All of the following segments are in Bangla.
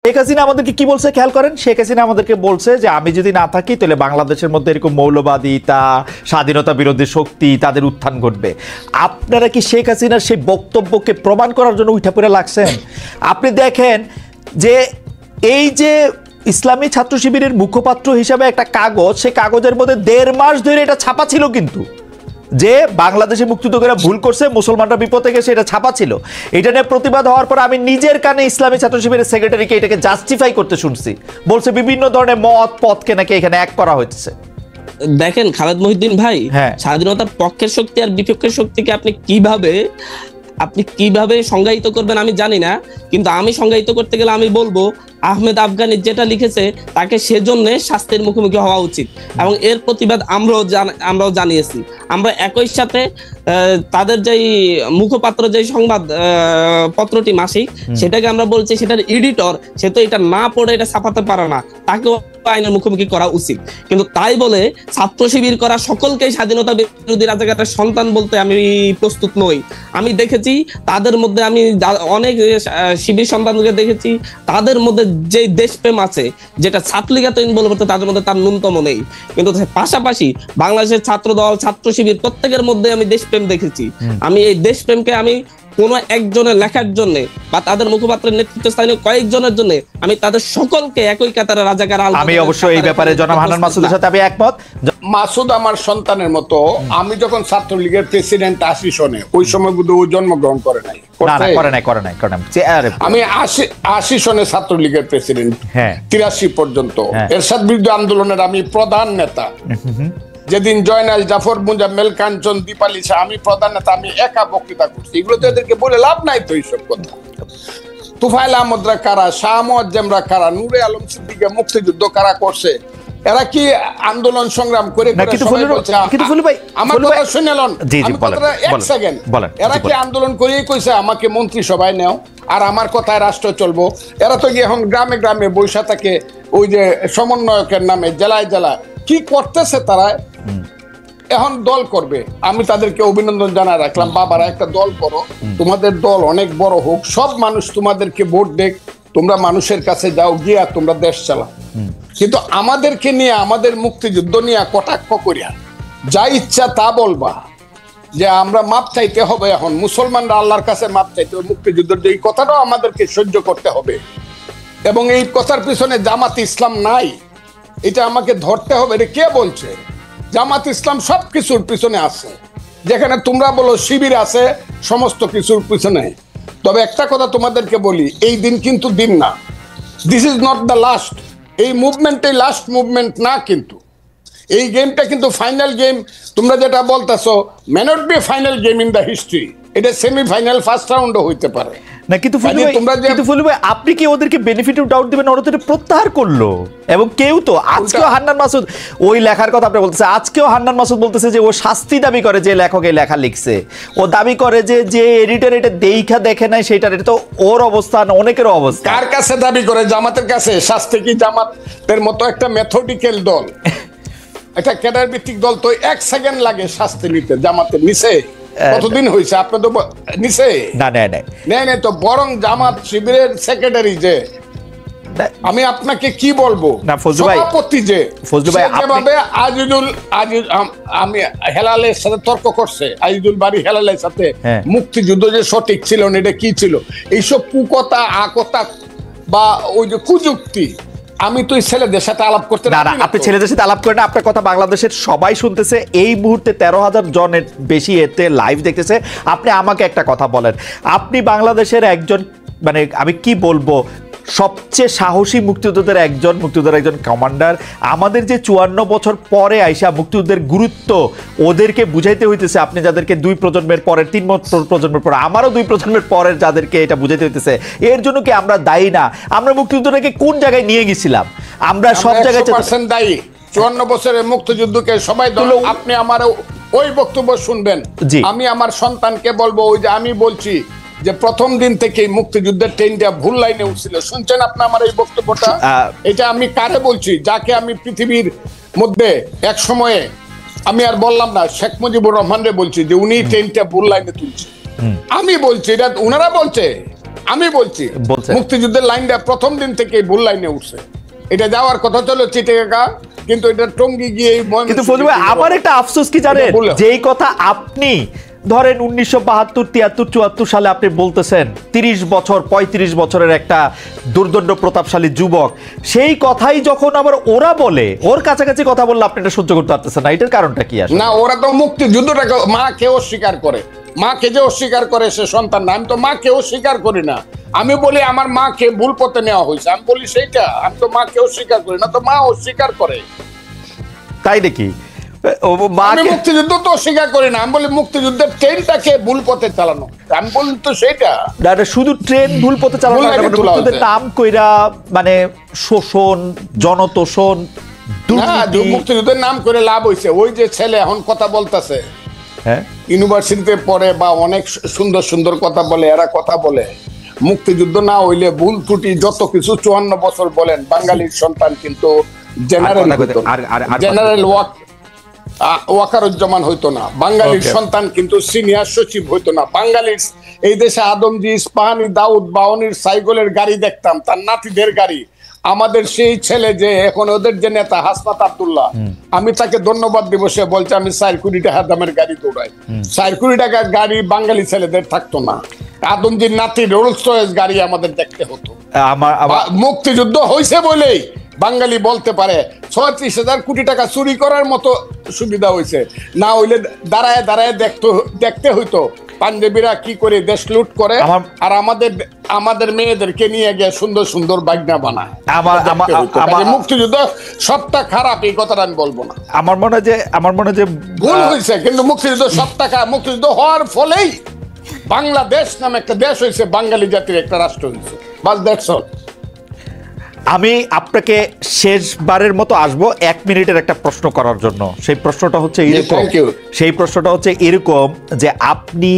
শেখ হাসিনা আমাদেরকে কি বলছে খেয়াল করেন। শেখ হাসিনা আমাদেরকে বলছে যে আমি যদি না থাকি তাহলে বাংলাদেশের মধ্যে এরকম মৌলবাদিতা, স্বাধীনতা বিরোধী শক্তি তাদের উত্থান ঘটবে। আপনারা কি শেখ হাসিনার সেই বক্তব্যকে প্রমাণ করার জন্য উঠে পড়ে লাগছেন? আপনি দেখেন যে এই যে ইসলামী ছাত্র শিবিরের মুখপাত্র হিসাবে একটা কাগজ, সেই কাগজের মধ্যে 1.5 মাস ধরে এটা ছাপা ছিল, কিন্তু যে বাংলাদেশে মুক্তিযোদ্ধারা ভুল করছে, মুসলমানরা বিপদে গেছে, এটা ছাপা ছিল। এটা নিয়ে প্রতিবাদ হওয়ার পর আমি নিজের কানে ইসলামী ছাত্র শিবিরের সেক্রেটারিকে এটাকে জাস্টিফাই করতে শুনছি, বলছে বিভিন্ন ধরনের মত পথকে নাকি এখানে এক করা হচ্ছে। দেখেন খালেদ মহিউদ্দিন ভাই, স্বাধীনতার পক্ষের শক্তি আর বিপক্ষের শক্তিকে আপনি কিভাবে সংজ্ঞায়িত করবেন আমি জানি না, কিন্তু আমি সংজ্ঞায়িত করতে গেলে আমি বলবো আহমেদ আফগানি যেটা লিখেছে তাকে সেজন্য শাস্তির মুখোমুখি হওয়া উচিত, এবং এর প্রতিবাদ আমরাও জানিয়েছি। আমরা একই সাথে তাদের যেই মুখপাত্র যে সংবাদ পত্রটি মাসিক, সেটাকে আমরা বলছি সেটার এডিটর, সে তো এটা না পড়ে এটা ছাপাতে পারে না, তাকেও আইনের মুখোমুখি করা উচিত। কিন্তু তাই বলে ছাত্র শিবির করা সকলকেই স্বাধীনতা বিরোধী রাজাকারের সন্তান বলতে আমি প্রস্তুত নই। আমি দেখেছি তাদের মধ্যে, আমি অনেক শিবির সন্তানকে দেখেছি, তাদের মধ্যে যে দেশপ্রেম আছে যেটা ছাত্রলীগ এতদিন বলে পড়তে তাদের মধ্যে তার ন্যূনতম নেই। কিন্তু পাশাপাশি বাংলাদেশের ছাত্র দল, ছাত্র শিবির প্রত্যেকের মধ্যে আমি দেশপ্রেম দেখেছি। আমি এই দেশপ্রেমকে আমি কোন একজনের লেখার জন্য বা তাদের মুখপাত্রের নেতৃত্বস্থানীয় কয়েকজনের জন্য আমি তাদের সকলকে একই কাতারে রাজাকার। আমি অবশ্যই এই ব্যাপারে জনাব হান্নান মাসুদের সাথে আমি একমত। মাসুদ আমার সন্তানের মতো। আমি যখন ছাত্রলীগের প্রেসিডেন্ট 80 সনে, ওই সময় কিন্তু ও জন্মগ্রহণ করে নাই। আমি 80 সনে ছাত্রলীগের প্রেসিডেন্ট, 83 পর্যন্ত এরশাদ বিরোধী আন্দোলনের আমি প্রধান নেতা। যেদিন জয়নাল, জাফর, মুজাম্মেল, কাঞ্চন, দীপালি শাহ, আমি প্রধান নেতা, আমি একা বক্তৃতা করছি। এগুলো তো এদেরকে বলে লাভ নাই তো এইসব কথা। তুফাইল আহমদরা কারা, শাহ মুয়াজ্জেমরা কারা, নূরে আলম সিদ্দিকে মুক্তিযুদ্ধ কারা করছে, এরা কি আন্দোলন সংগ্রাম করে? আমার কথা শুনে লন, আমি কথাটা এক সেকেন্ড। এরা কি আন্দোলন করেই কইছে আমাকে মন্ত্রিসভায় নেও আর আমার কথায় রাষ্ট্র চলবো? এরা তো গিয়ে এখন গ্রামে গ্রামে বৈশা থাকে, ওই যে সমন্বয়কের নামে জেলায় জেলায় কি করতেছে তারা। এখন দল করবে, আমি তাদেরকে অভিনন্দন জানাই রাখলাম। বাবারা, একটা দল করো, তোমাদের দল অনেক বড় হোক, সব মানুষ তোমাদেরকে ভোট দেখ, তোমরা মানুষের কাছে যাও, গিয়া তোমরা দেশ চালাও। কিন্তু আমাদেরকে নিয়ে, আমাদের মুক্তিযুদ্ধ নিয়ে কটাক্ষ করিয়া যা ইচ্ছা তা বলবা যে আমরা মাপ চাইতে হবে, এখন মুসলমানরা আল্লাহর কাছে মাপ চাইতে হবে মুক্তিযুদ্ধের, এই কথাটাও আমাদেরকে সহ্য করতে হবে। এবং এই কথার পিছনে জামাত ইসলাম নাই, এটা আমাকে ধরতে হবে। এটা কে বলছে? জামাত ইসলাম সব কিছুর পিছনে আছে, যেখানে তোমরা বলো শিবির আছে সমস্ত কিছুর পিছনে। তবে একটা কথা তোমাদেরকে বলি, এই দিন কিন্তু দিন না, this is not the last. এই মুভমেন্টে লাস্ট মুভমেন্ট না, কিন্তু এই গেমটা কিন্তু ফাইনাল গেম। তোমরা যেটা বলতেছো may not be final game in the history, এটা সেমিফাইনাল, ফার্স্ট রাউন্ডও হইতে পারে না। কিন্তু ফুলু ভাই, আপনি কি ওদেরকে বেনিফিট অফ ডাউট দিবেন? ওরা তো প্রত্যাহার করলো, এবং কেউ তো আজকেও হান্নান মাসুদ ওই লেখার কথা আপনি বলতেছে, আজকেও হান্নান মাসুদ বলতেছে যে ও শাস্তি দাবি করে, যে লেখক এই লেখা লিখছে ও দাবি করে যে এডিটর এটা দেখা দেখে নাই সেটার। এটা তো ওর অবস্থান, অনেকেরও অবস্থা। কার কাছে দাবি করে? জামাতের কাছে। শাস্তি কি জামাতের মতো একটা মেথডিক্যাল দল, একটা ক্যাডার ভিত্তিক দল, তো 1 সেকেন্ড লাগে শাস্তি নিতে। জামাতের নিচে কতদিন হয়েছে? আপনি তো নিচে না তো, বরং জামাত শিবিরের সেক্রেটারি যে, আমি আপনাকে কি বলবো, সভাপতি যে যেভাবে আমি হেলালের সাথে তর্ক করছে, আজিজুল বাড়ি হেলালের সাথে, মুক্তিযুদ্ধ যে সঠিক ছিল না, এটা কি ছিল, এইসব কুকথা, আকথা বা ওই যে কুযুক্তি, আমি তো ছেলেদের সাথে আলাপ করতে না। আপনি ছেলেদের সাথে আলাপ করেন না, আপনার কথা বাংলাদেশের সবাই শুনতেছে। এই মুহূর্তে 13,000 জনের বেশি এতে লাইভ দেখতেছে। আপনি আমাকে একটা কথা বলেন, আপনি বাংলাদেশের একজন, মানে আমি কি বলবো, সবচেয়ে সাহসী মুক্তিযোদ্ধাদের একজন, মুক্তিযোদ্ধার একজন কমান্ডার। আমাদের যে 54 বছর পরে আইসা মুক্তিযুদ্ধের গুরুত্ব ওদেরকে বুঝাইতে হইতেছে, আপনি যাদেরকে 2 প্রজন্মের পরের, 3 প্রজন্মের পরে, আমারও 2 প্রজন্মের পরের যাদেরকে এটা বুঝাইতে হইতেছে, এর জন্য কি আমরা দায়ী না? আমরা মুক্তিযুদ্ধটাকে কোন জায়গায় নিয়ে গেছিলাম? আমরা সব জায়গায় দায়ী। 54 বছরের মুক্তিযুদ্ধকে সবাই দল। আপনি আমার ওই বক্তব্য শুনবেন, আমি আমার সন্তানকে বলবো, ওই যে আমি বলছি যে প্রথম দিন থেকে মুক্তিযুদ্ধের ট্রেনটা ভুল লাইনে উঠছিল। শুনছেন আপনি আমার এই বক্তব্যটা? এটা আমি কারে বলছি? যাকে আমি পৃথিবীর মধ্যে এক সময়ে, আমি আর বললাম না, শেখ মুজিবুর রহমান রে বলছি যে উনি ট্রেনটা ভুল লাইনে তুলছে। আমি বলছি, এটা উনারা বলছে, আমি বলছি মুক্তিযুদ্ধের লাইনটা প্রথম দিন থেকে ভুল লাইনে উঠছে। এটা যাওয়ার কথা ছিল চিটাগাং, কিন্তু এটা টঙ্গী গিয়ে কিন্তু ফজল ভাই আমার একটা আফসোস কি জানেন, যেই কথা আপনি ধরেন 1972, 73, 74 সালে আপনি বলতেছেন 30 বছর 35 বছরের একটা দুর্দণ্ড প্রতাপশালী যুবক, সেই কথাই যখন আবার ওরা বলে, ওর কাছাকাছি কথা বললে আপনি এটা সহ্য করতে পারতেছেন না, এটার কারণটা কি আসলে? না, ওরা তো মুক্তিযুদ্ধটাকে মাকে অস্বীকার করে, মাকে যে অস্বীকার করে সে সন্তান না। আমি তো মাকে অস্বীকার করি না, আমি বলি আমার মাকে ভুল পথে নেওয়া হয়েছে, আমি বলি সেইটা। আমি তো মাকে অস্বীকার করি না, তো মা অস্বীকার করে, তাই নাকি? আমি মুক্তিযুদ্ধ তো অস্বীকার করি না, আমি বলি মুক্তিযুদ্ধের ট্রেনটাকে ভুল পথে চালানো, আমি বলি তো সেইটা। শুধু ট্রেন ভুল পথে চালানো, নাম কইরা মানে শোষণ, জনতোষণ, মুক্তিযুদ্ধের নাম করে লাভ হয়েছে। ওই যে ছেলে এখন কথা বলতেছে, ইউনিভার্সিটিতে পড়ে বা অনেক সুন্দর সুন্দর কথা বলে, এরা কথা বলে মুক্তিযুদ্ধ না হইলে ভুল ত্রুটি যত কিছু 54 বছর বলেন, বাঙালির সন্তান কিন্তু জেনারেল ওয়াকারুজ্জামান হইতো না, বাঙালির সন্তান কিন্তু সিনিয়র সচিব হইতো না, বাঙালির এই দেশে আদমজি, ইস্পাহানি, দাউদ, বাওয়ানির সাইকেলের গাড়ি দেখতাম, তার নাতিদের গাড়ি। আমাদের সেই ছেলে যে এখন ওদের যে নেতা হাসনাত আব্দুল্লাহ, আমি তাকে ধন্যবাদ দিব, সে বলছে আমি 4 কোটি টাকা দামের গাড়ি দৌড়াই। 4 কোটি টাকার গাড়ি বাঙালি ছেলেদের থাকতো না, আদমজির নাতি রোলস রয়েস গাড়ি আমাদের দেখতে হতো। মুক্তিযুদ্ধ হয়েছে বলেই বাঙালি বলতে পারে 36,000 কোটি টাকা চুরি করার মতো সুবিধা হয়েছে, না হইলে দাঁড়ায় দাঁড়ায় দেখতে হইতো পাঞ্জাবিরা কি করে দেশ লুট করে, আর আমাদের মেয়েদেরকে নিয়ে গিয়ে সুন্দর সুন্দর বাগনা বানায়। মুক্তিযুদ্ধ সবটা খারাপ এই কথাটা আমি বলবো না, আমার মনে যে ভুল হয়েছে, কিন্তু মুক্তিযুদ্ধ সবটা খারাপ। মুক্তিযুদ্ধ হওয়ার ফলেই বাংলাদেশ নামে একটা দেশ হয়েছে, বাঙালি জাতির একটা রাষ্ট্র হয়েছে, বাস দ্যাটস অল। আমি আপনাকে শেষবারের মতো আসবো 1 মিনিটের একটা প্রশ্ন করার জন্য। সেই প্রশ্নটা হচ্ছে এরকম যে আপনি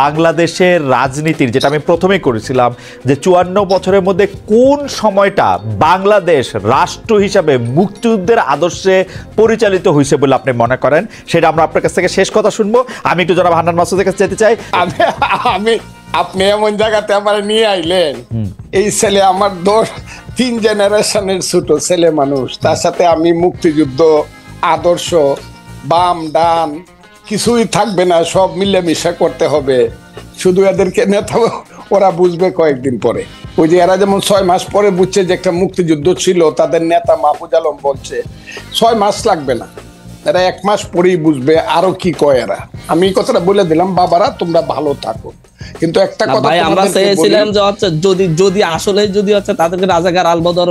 বাংলাদেশের রাজনীতির, যেটা আমি প্রথমে করেছিলাম, যে 54 বছরের মধ্যে কোন সময়টা বাংলাদেশ রাষ্ট্র হিসাবে মুক্তিযুদ্ধের আদর্শে পরিচালিত হয়েছে বলে আপনি মনে করেন, সেটা আমরা আপনার কাছ থেকে শেষ কথা শুনবো। আমি একটু জনাব হান্নান মাসুদের কাছে যেতে চাই। আপনি এমন জায়গাতে আমার নিয়ে আইলেন, এই ছেলে আমার 3 জেনারেশনের ছোট ছেলে মানুষ, তার সাথে আমি মুক্তিযুদ্ধ আদর্শ বাম ডান কিছুই থাকবে না, সব মিলেমিশা করতে হবে। শুধু এদেরকে নেতা ওরা বুঝবে কয়েকদিন পরে। ওই যে এরা যেমন 6 মাস পরে বুঝছে যে একটা মুক্তিযুদ্ধ ছিল, তাদের নেতা মাহফুজ আলম বলছে 6 মাস লাগবে না, এরা 1 মাস পরেই বুঝবে আরো কি কয় এরা। আমি এই কথাটা বলে দিলাম, বাবারা তোমরা ভালো থাকো। কিন্তু একটা কথা আমরা চেয়েছিলাম যে হচ্ছে যদি আসলে যদি হচ্ছে তাদেরকে রাজাকার আলবদর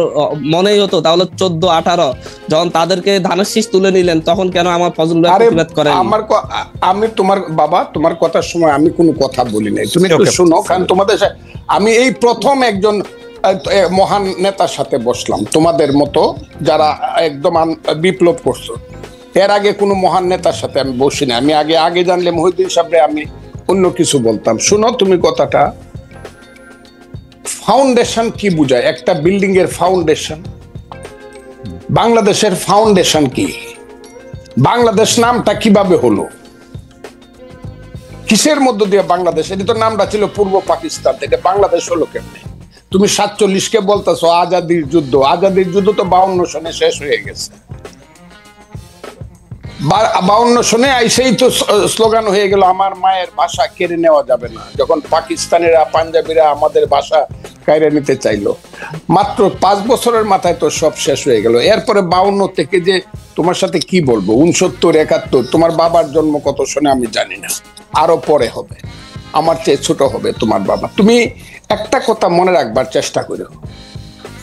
মনেই হতো, তাহলে 14-18 যখন তাদেরকে ধানের শীষ তুলে নিলেন, তখন কেন আমার ফজল ভাই প্রতিবাদ করেন? আমি তোমার বাবা, তোমার কথার সময় আমি কোনো কথা বলি নাই, তুমি একটু শোনো। কারণ তোমাদের আমি এই প্রথম একজন মহান নেতার সাথে বসলাম, তোমাদের মতো যারা একদম বিপ্লব করছো। এর আগে কোনো মহান নেতার সাথে আমি বসি না। আমি আগে জানলে মহিউদ্দিন সাহেবরে আমি অন্য কিছু বলতাম। শুনো তুমি কথাটা, ফাউন্ডেশন কি বুঝায়? একটা বিল্ডিং এর ফাউন্ডেশন, বাংলাদেশের ফাউন্ডেশন কি? বাংলাদেশ নামটা কিভাবে হলো, কিসের মধ্য দিয়ে বাংলাদেশ? এটা তো নামটা ছিল পূর্ব পাকিস্তান, এটা বাংলাদেশ হলো কেমনে? তুমি 47-কে বলতেছো আজাদির যুদ্ধ। আজাদির যুদ্ধ তো 52 সনে শেষ হয়ে গেছে। 52 সনে আইসেই তো স্লোগান হয়ে গেল আমার মায়ের ভাষা কেড়ে নেওয়া যাবে না, যখন পাকিস্তানিরা পাঞ্জাবিরা আমাদের ভাষা কেড়ে নিতে চাইলো। মাত্র 5 বছরের মাথায় তো সব শেষ হয়ে গেল। এরপরে 52 থেকে যে তোমার সাথে কি বলবো, 69, 71, তোমার বাবার জন্ম কত সনে আমি জানি না, আরো পরে হবে, আমার চেয়ে ছোট হবে তোমার বাবা। তুমি একটা কথা মনে রাখবার চেষ্টা করো,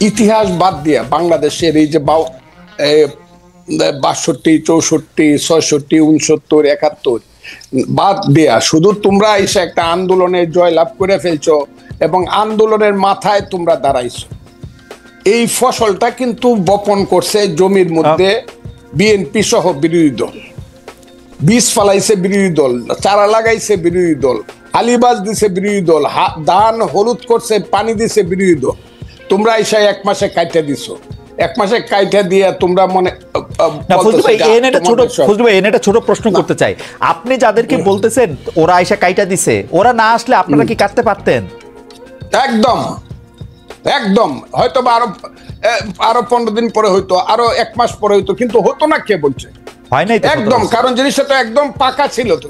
ইতিহাস বাদ দিয়া বাংলাদেশের এই যে 62, 64, 66, 69, 71 বাদ দেয়া শুধু তোমরা এসে একটা আন্দোলনে জয়লাভ করে ফেলছো এবং আন্দোলনের মাথায় তোমরা দাঁড়াইছো। এই ফসলটা কিন্তু বপন করছে জমির মধ্যে বিএনপি সহ বিরোধী দল। বীজ ফালাইছে বিরোধী দল, চারা লাগাইছে বিরোধী দল, আলিবাজ দিছে বিরোধী দল, ধান হলুদ করছে, পানি দিছে বিরোধী দল। তোমরা এসে 1 মাসে কাইটা দিছো। 1 মাসে কাইটা দিয়ে তোমরা মনে ছোট প্রশ্ন করতে চাই, আপনি যাদেরকে বলতেছেন ওরা এসে কাইটা দিছে, ওরা না আসলে আপনারা কি কাটতে পারতেন? একদম একদম, হয়তো বা আরো 15 দিন পরে হইতো, আরো 1 মাস পরে হইতো, কিন্তু হতো না কে বলছে? হয় নাই তো একদম, কারণ জিনিসটা তো একদম পাকা ছিল তো।